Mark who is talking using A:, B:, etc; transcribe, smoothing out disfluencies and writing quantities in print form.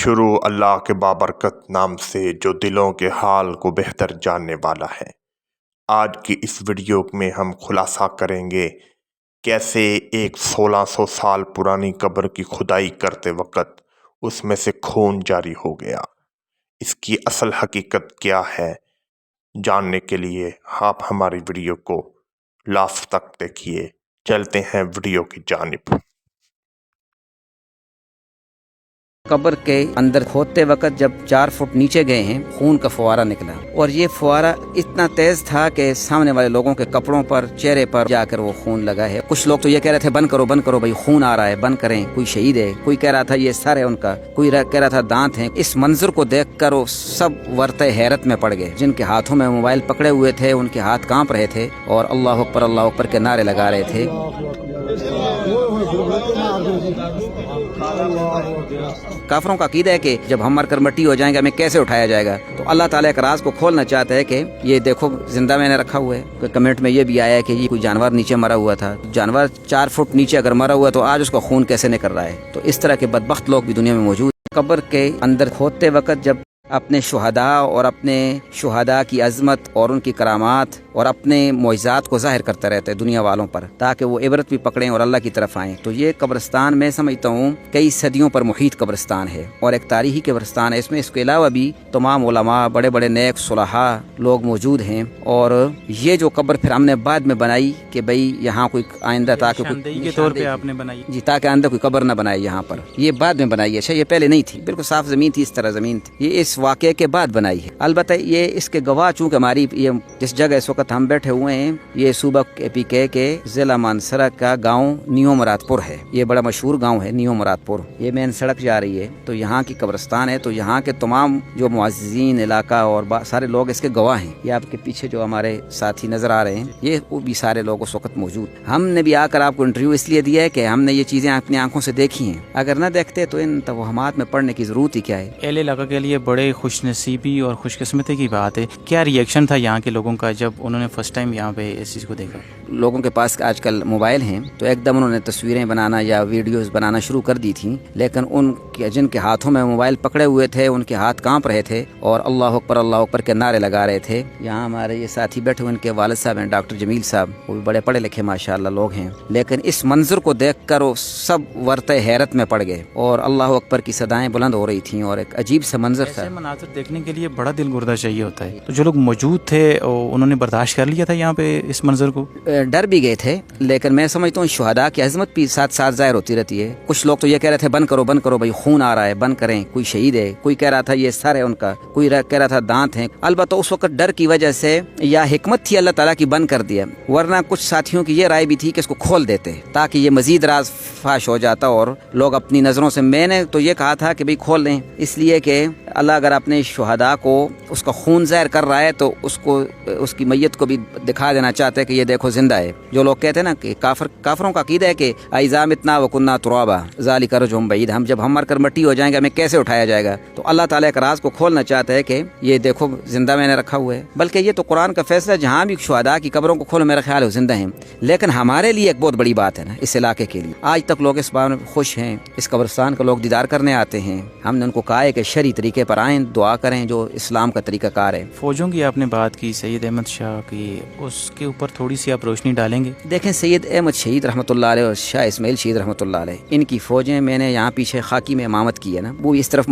A: شروع اللہ کے بابرکت نام سے جو دلوں کے حال کو بہتر جاننے والا ہے۔ آج کی اس ویڈیو میں ہم خلاصہ کریں گے کیسے ایک 1600 سال پرانی قبر کی کھدائی کرتے وقت اس میں سے خون جاری ہو گیا۔ اس کی اصل حقیقت کیا ہے، جاننے کے لیے آپ ہماری ویڈیو کو لاسٹ تک دیکھیے۔ چلتے ہیں ویڈیو کی جانب۔
B: قبر کے اندر کھودتے وقت جب 4 فٹ نیچے گئے ہیں، خون کا فوارہ نکلا، اور یہ فوارہ اتنا تیز تھا کہ سامنے والے لوگوں کے کپڑوں پر، چہرے پر جا کر وہ خون لگا ہے۔ کچھ لوگ تو یہ کہہ رہے تھے بند کرو بھائی، خون آ رہا ہے، بند کریں، کوئی شہید ہے، کوئی کہہ رہا تھا یہ سر ہے ان کا، کوئی کہہ رہا تھا دانت ہیں۔ اس منظر کو دیکھ کر وہ سب ورتے حیرت میں پڑ گئے۔ جن کے ہاتھوں میں موبائل پکڑے ہوئے تھے ان کے ہاتھ کانپ رہے تھے اور اللہ اکبر کے نعرے لگا رہے تھے۔ کافروں کا عقیدہ ہے کہ جب ہم مر کر مٹی ہو جائیں گے ہمیں کیسے اٹھایا جائے گا، تو اللہ تعالیٰ ایک راز کو کھولنا چاہتا ہے کہ یہ دیکھو زندہ میں نے رکھا ہوا ہے۔ کوئی کمنٹ میں یہ بھی آیا ہے کہ یہ کوئی جانور نیچے مرا ہوا تھا، جانور 4 فٹ نیچے اگر مرا ہوا تو آج اس کا خون کیسے نکل رہا ہے؟ تو اس طرح کے بدبخت لوگ بھی دنیا میں موجود ہیں۔ قبر کے اندر کھودتے وقت جب اپنے شہداء اور اپنے شہداء کی عظمت اور ان کی کرامات اور اپنے معجزات کو ظاہر کرتا رہتا ہے دنیا والوں پر، تاکہ وہ عبرت بھی پکڑیں اور اللہ کی طرف آئیں۔ تو یہ قبرستان میں سمجھتا ہوں کئی صدیوں پر محیط قبرستان ہے اور ایک تاریخی قبرستان ہے۔ اس کے علاوہ بھی تمام علماء، بڑے بڑے نیک صلحاء لوگ موجود ہیں، اور یہ جو قبر پھر ہم نے بعد میں بنائی کہ بھئی یہاں کوئی آئندہ تاکہ
C: نشاندہی کے طور پہ آپ نے بنائی
B: جی، تاکہ آئندہ کوئی قبر نہ بنائے یہاں پر، یہ بعد میں بنائی ہے۔ اچھا، یہ پہلے نہیں تھی، بالکل صاف زمین تھی، اس طرح زمین تھی، یہ اس واقعے کے بعد بنائی ہے۔ البتہ یہ اس کے گواہ چونکہ ہماری یہ جس جگہ اس وقت ہم بیٹھے ہوئے ہیں یہ صوبہ APK کے ضلع مانسرہ کا گاؤں نیو مراد پور ہے۔ یہ بڑا مشہور گاؤں ہے نیو مراد پور، یہ مین سڑک جا رہی ہے، تو یہاں کی قبرستان ہے۔ تو یہاں کے تمام جو معززین علاقہ اور سارے لوگ اس کے گواہ ہیں۔ یہ آپ کے پیچھے جو ہمارے ساتھی نظر آ رہے ہیں یہ وہ بھی سارے لوگ اس وقت موجود۔ ہم نے بھی آ کر آپ کو انٹرویو اس لیے دیا ہے کہ ہم نے یہ چیزیں اپنی آنکھوں سے دیکھی ہیں، اگر نہ دیکھتے تو ان توہمات میں پڑنے کی ضرورت ہی کیا ہے۔
C: اہل علاقہ کے لیے بڑے خوش نصیبی اور خوش قسمتی کی بات ہے۔ کیا ری ایکشن تھا یہاں کے لوگوں کا جب انہوں نے فرسٹ ٹائم یہاں پہ اس چیز کو دیکھا؟
B: لوگوں کے پاس آج کل موبائل ہیں تو ایک دم انہوں نے تصویریں بنانا یا ویڈیوز بنانا شروع کر دی تھیں، لیکن جن کے ہاتھوں میں موبائل پکڑے ہوئے تھے ان کے ہاتھ کانپ رہے تھے اور اللہ اکبر کے نعرے لگا رہے تھے۔ یہاں ہمارے یہ ساتھی بیٹھے ہوئے، ان کے والد صاحب ہیں ڈاکٹر جمیل صاحب، وہ بھی بڑے پڑھے لکھے ماشاءاللہ لوگ ہیں، لیکن اس منظر کو دیکھ کر وہ سب ورتے حیرت میں پڑ گئے اور اللہ اکبر کی صدائیں بلند ہو رہی تھیں، اور ایک عجیب سا منظر تھا۔
C: ایسے مناظر دیکھنے کے لیے بڑا دل گردہ چاہیے ہوتا ہے۔ تو جو لوگ موجود تھے انہوں نے برداشت کر لیا تھا یہاں پہ اس منظر کو؟
B: ڈر بھی گئے تھے، لیکن میں سمجھتا ہوں شہداء کی عظمت بھی ساتھ ساتھ ظاہر ہوتی رہتی ہے۔ کچھ لوگ تو یہ کہہ رہے تھے بند کرو بھائی، خون آ رہا ہے، بند کریں، کوئی شہید ہے، کوئی کہہ رہا تھا یہ سر ہے ان کا، کوئی کہہ رہا تھا دانت ہیں۔ البتہ اس وقت ڈر کی وجہ سے یا حکمت تھی اللہ تعالیٰ کی بند کر دیا، ورنہ کچھ ساتھیوں کی یہ رائے بھی تھی کہ اس کو کھول دیتے تاکہ یہ مزید راز فاش ہو جاتا اور لوگ اپنی نظروں سے۔ میں نے تو یہ کہا تھا کہ بھئی کھول دیں، اس لیے کہ اللہ اگر اپنے شہداء کو اس کا خون ظاہر کر رہا ہے تو اس کی میت کو بھی دکھا دینا چاہتے ہیں کہ یہ دیکھو زندہ ہے۔ جو لوگ کہتے ہیں نا کہ کافروں کا عقیدہ ہے کہ اذا متنا وکنا ترابا ذالک رجعٌ بعید، جب ہم مر کر مٹی ہو جائیں گے ہمیں کیسے اٹھایا جائے گا؟ تو اللہ تعالیٰ ایک راز کو کھولنا چاہتا ہے کہ یہ دیکھو زندہ میں نے رکھا ہوا ہے۔ بلکہ یہ تو قرآن کا فیصلہ ہے، جہاں بھی شہداء کی قبروں کو کھولو میرا خیال ہے زندہ ہیں، لیکن ہمارے لیے ایک بہت بڑی بات ہے نا اس علاقے کے لیے، آج تک لوگ اس بات میں خوش ہیں، اس قبرستان کا لوگ دیدار کرنے آتے ہیں۔ ہم نے ان کو کہا ہے کہ شرعی طریقے پر آئیں، دعا کریں جو اسلام کا طریقہ کار ہے۔
C: فوجوں کی آپ نے بات کی، سید احمد شاہ کی، اس کے اوپر تھوڑی سی آپ روشنی ڈالیں گے؟
B: دیکھیں، سید احمد شہید رحمۃ اللہ علیہ اور شاہ اسماعیل شہید رحمۃ اللہ علیہ، ان کی فوجیں میں نے یہاں پیچھے خاکی میں امامت کی ہے نا، وہ اس طرف